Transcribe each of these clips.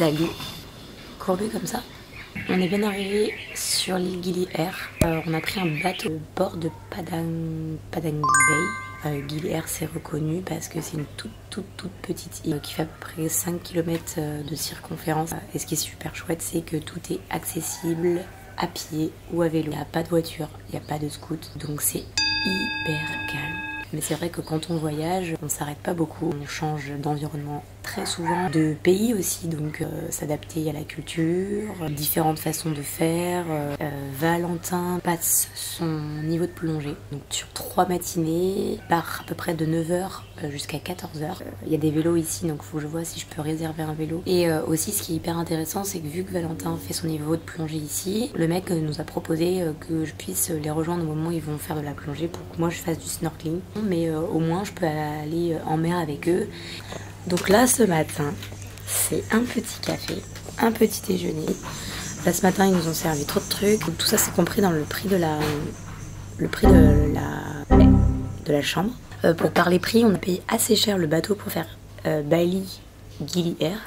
aigus courbés comme ça. On est bien arrivé sur l'île Gili Air. On a pris un bateau au port de Padang Bay. Gili Air, c'est reconnu parce que c'est une toute petite île qui fait à peu près 5 km de circonférence. Et ce qui est super chouette, c'est que tout est accessible à pied ou à vélo. Il n'y a pas de voiture, il n'y a pas de scoot, donc c'est hyper calme. Mais c'est vrai que quand on voyage, on s'arrête pas beaucoup, on change d'environnement très souvent, de pays aussi, donc s'adapter à la culture, différentes façons de faire. Valentin passe son niveau de plongée, donc sur 3 matinées, part à peu près de 9h jusqu'à 14h. Il y a des vélos ici, donc il faut que je vois si je peux réserver un vélo. Et aussi ce qui est hyper intéressant, c'est que vu que Valentin fait son niveau de plongée ici, le mec nous a proposé que je puisse les rejoindre au moment où ils vont faire de la plongée pour que moi je fasse du snorkeling. Mais au moins je peux aller en mer avec eux. Donc là ce matin c'est un petit café, un petit déjeuner. Là ce matin ils nous ont servi trop de trucs. Donc, tout ça c'est compris dans le prix de la chambre. Pour parler prix, on a payé assez cher le bateau pour faire Bali Gili Air.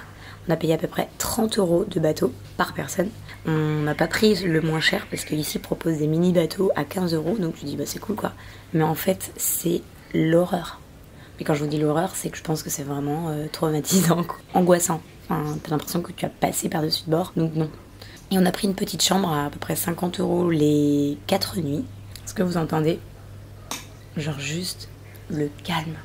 On a payé à peu près 30 € de bateau par personne. On n'a pas pris le moins cher parce qu'ici ils proposent des mini bateaux à 15 €. Donc je dis bah c'est cool quoi. Mais en fait c'est l'horreur. Mais quand je vous dis l'horreur, c'est que je pense que c'est vraiment traumatisant, quoi. Angoissant. Enfin, t'as l'impression que tu as passé par-dessus de bord, donc non. Et on a pris une petite chambre à peu près 50 € les 4 nuits. Est-ce que vous entendez? Genre juste le calme.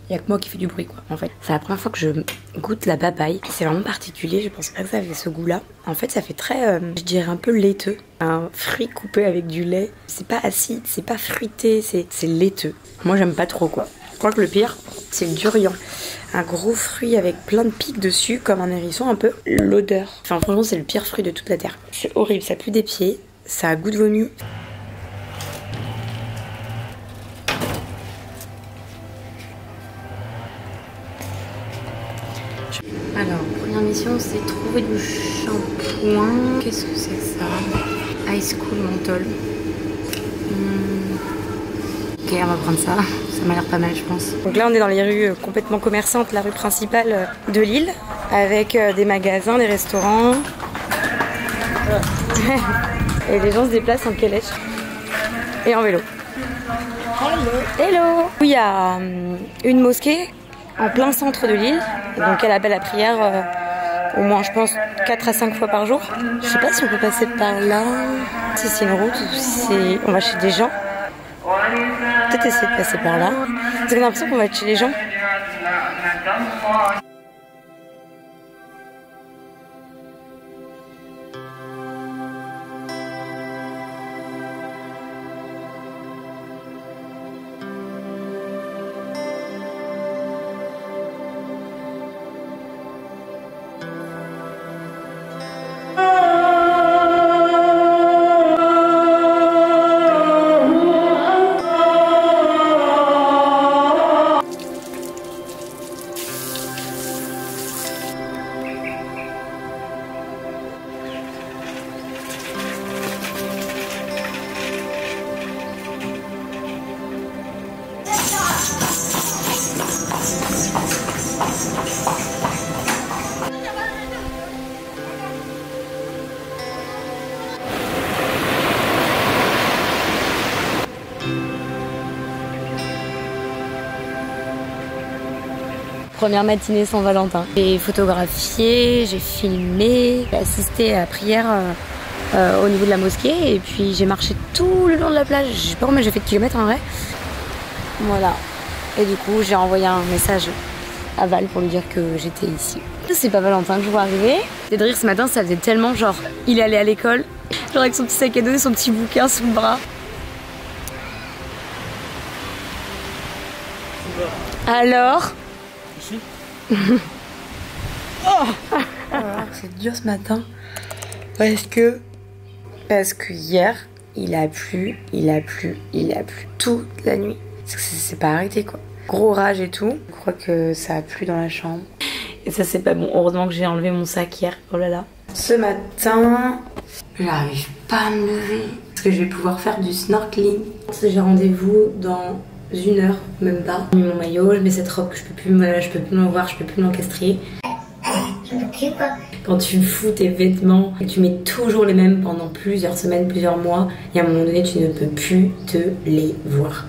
Il n'y a que moi qui fais du bruit quoi en fait. C'est la première fois que je goûte la papaye. C'est vraiment particulier, je pense pas que ça avait ce goût là. En fait ça fait très, je dirais un peu laiteux. Un fruit coupé avec du lait. C'est pas acide, c'est pas fruité, c'est laiteux. Moi j'aime pas trop quoi. Je crois que le pire c'est le durian. Un gros fruit avec plein de pics dessus comme un hérisson un peu. L'odeur. Enfin franchement c'est le pire fruit de toute la terre. C'est horrible, ça pue des pieds, ça a goût de vomi. Alors, première mission, c'est trouver du shampoing. Qu'est-ce que c'est que ça? Ice Cool Menthol. Ok, on va prendre ça. Ça m'a l'air pas mal, je pense. Donc là, on est dans les rues complètement commerçantes, la rue principale de l'île, avec des magasins, des restaurants. Et les gens se déplacent en calèche et en vélo. Hello. Il y a une mosquée en plein centre de l'île, donc elle appelle la prière au moins je pense 4 à 5 fois par jour. Je sais pas si on peut passer par là, si c'est une route ou si on va chez des gens. Peut-être essayer de passer par là. Parce qu'on a l'impression qu'on va être chez les gens. Première matinée sans Valentin. J'ai photographié, j'ai filmé, j'ai assisté à la prière au niveau de la mosquée et puis j'ai marché tout le long de la plage. Je sais pas combien j'ai fait de kilomètres en vrai. Voilà. Et du coup j'ai envoyé un message à Val pour lui dire que j'étais ici. C'est pas Valentin que je vois arriver. Et de rire ce matin, ça faisait tellement genre il allait à l'école, genre avec son petit sac à dos et son petit bouquin sous le bras. Alors c'est dur ce matin parce que hier il a plu toute la nuit. C'est pas arrêté quoi. Gros orage et tout. Je crois que ça a plu dans la chambre. Et ça c'est pas bon. Heureusement que j'ai enlevé mon sac hier. Oh là là. Ce matin, j'arrive pas à me lever parce que je vais pouvoir faire du snorkeling. J'ai rendez-vous dans 1 heure, même pas. J'ai mis mon maillot, je mets cette robe que je peux plus me voir, je peux plus m'encastrer. Quand tu fous tes vêtements et tu mets toujours les mêmes pendant plusieurs semaines, plusieurs mois, et à un moment donné tu ne peux plus te les voir.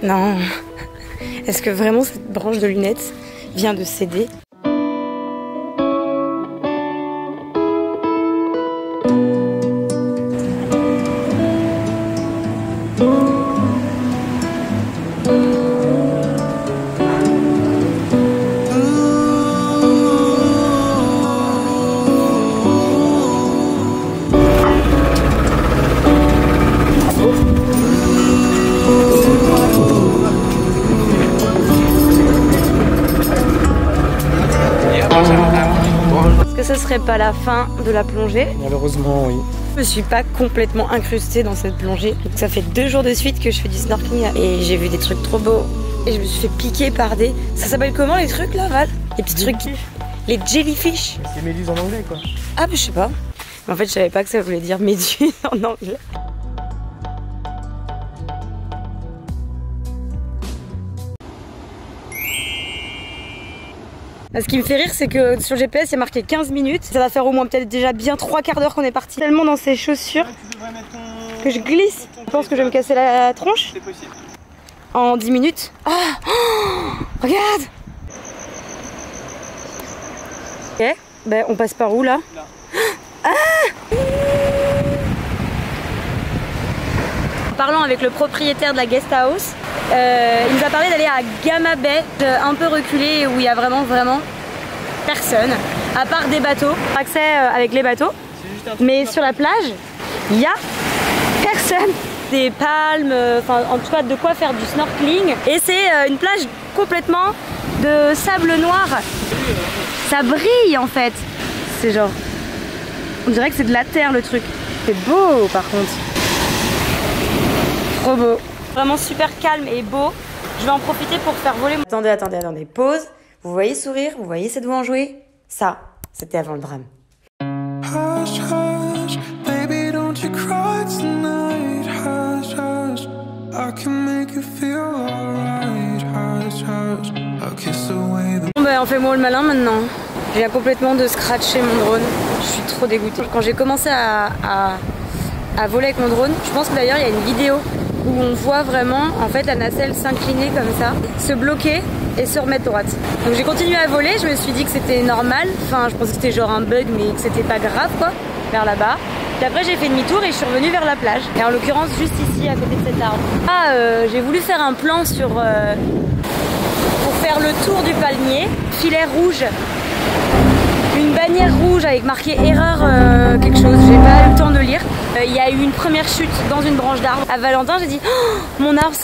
Non. Est-ce que vraiment cette branche de lunettes vient de céder? Est-ce que ce serait pas la fin de la plongée? Malheureusement, oui. Je me suis pas complètement incrustée dans cette plongée. Donc ça fait 2 jours de suite que je fais du snorkeling et j'ai vu des trucs trop beaux. Et je me suis fait piquer par des... Ça s'appelle comment les trucs là, Val? Les petits trucs qui... Les jellyfish. C'est méduse en anglais quoi. Ah bah je sais pas. Mais en fait je savais pas que ça voulait dire méduse en anglais. Ce qui me fait rire, c'est que sur le GPS, il y a marqué 15 minutes. Ça va faire au moins peut-être déjà bien 3/4 d'heure qu'on est parti. Tellement dans ces chaussures que je glisse. Je pense que je vais me casser la tronche. C'est possible. En 10 minutes. Ah oh, regarde. Ok, ben on passe par où là? Ah. En parlant avec le propriétaire de la guest house, il nous a parlé d'aller à Gamma Bay, un peu reculé, où il y a vraiment personne, à part des bateaux, accès avec les bateaux, mais sur la plage, il y a personne. Des palmes, enfin en tout cas de quoi faire du snorkeling, et c'est une plage complètement de sable noir. Ça brille en fait, c'est genre, on dirait que c'est de la terre le truc. C'est beau par contre. Trop beau. Vraiment super calme et beau. Je vais en profiter pour faire voler mon... Attendez. Pause. Vous voyez sourire, vous voyez cette voix enjouée? Ça, c'était avant le drame. Hush, hush, baby, don't you cry tonight. Hush, hush, I can make you feel alright. Hush, hush, I'll kiss away the... Bon ben on fait moi le malin maintenant. Je viens complètement de scratcher mon drone. Je suis trop dégoûtée. Quand j'ai commencé à voler avec mon drone, je pense que d'ailleurs il y a une vidéo où on voit vraiment en fait la nacelle s'incliner comme ça, se bloquer et se remettre droite. Donc j'ai continué à voler, je me suis dit que c'était normal, enfin je pensais que c'était genre un bug mais que c'était pas grave quoi, vers là-bas. Puis après j'ai fait demi-tour et je suis revenue vers la plage, et en l'occurrence juste ici à côté de cet arbre. Ah, j'ai voulu faire un plan sur pour faire le tour du palmier, filet rouge, une bannière rouge avec marqué erreur quelque chose, j'ai pas eu le temps de lire. Il y a eu une première chute dans une branche d'arbre. À Valentin, j'ai dit oh, mon arbre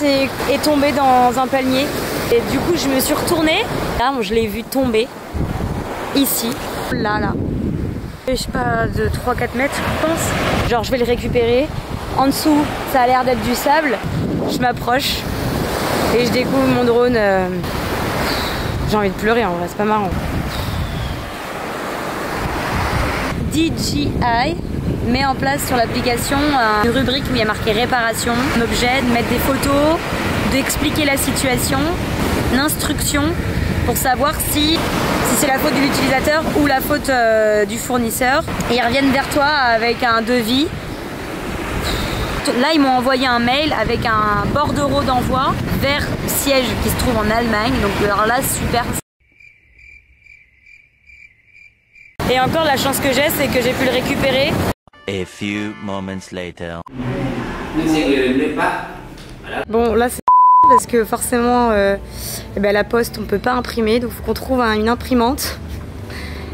est tombé dans un palmier. Et du coup, je me suis retournée. Là, je l'ai vu tomber ici, là. Je sais pas, de 3-4 mètres, je pense. Genre, je vais le récupérer. En dessous, ça a l'air d'être du sable. Je m'approche et je découvre mon drone. J'ai envie de pleurer, en vrai, c'est pas marrant. DJI met en place sur l'application une rubrique où il y a marqué réparation, un objet, de mettre des photos, d'expliquer la situation, une instruction pour savoir si c'est la faute de l'utilisateur ou la faute du fournisseur. Et ils reviennent vers toi avec un devis. Là, ils m'ont envoyé un mail avec un bordereau d'envoi vers le siège qui se trouve en Allemagne. Donc alors là, super. Et encore, la chance que j'ai, c'est que j'ai pu le récupérer. A few moments later. Bon, là c'est parce que forcément la poste on peut pas imprimer, donc il faut qu'on trouve une imprimante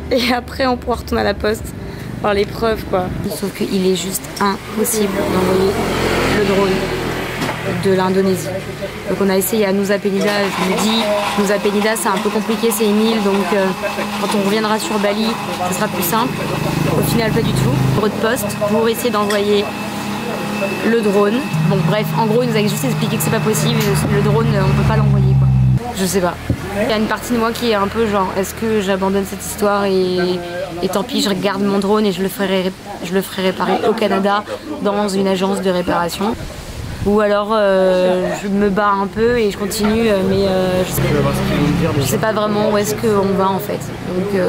et après on pourra retourner à la poste voir les preuves quoi. Sauf qu'il est juste impossible d'envoyer le drone de l'Indonésie. Donc on a essayé à Nusa Penida, je vous dis, Nusa Penida c'est un peu compliqué, c'est une île, donc quand on reviendra sur Bali, ce sera plus simple. Au final pas du tout, pour de poste, pour essayer d'envoyer le drone. Bon bref, en gros il nous a juste expliqué que c'est pas possible, le drone on peut pas l'envoyer quoi. Je sais pas. Il y a une partie de moi qui est un peu genre, est-ce que j'abandonne cette histoire et et tant pis, je garde mon drone et je le ferai réparer au Canada dans une agence de réparation. Ou alors je me barre un peu et je continue, mais je sais pas vraiment où est-ce qu'on va en fait. Donc,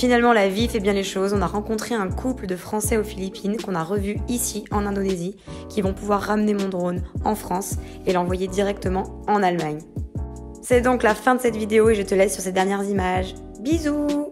Finalement, la vie fait bien les choses. On a rencontré un couple de Français aux Philippines qu'on a revu ici en Indonésie, qui vont pouvoir ramener mon drone en France et l'envoyer directement en Allemagne. C'est donc la fin de cette vidéo et je te laisse sur ces dernières images. Bisous!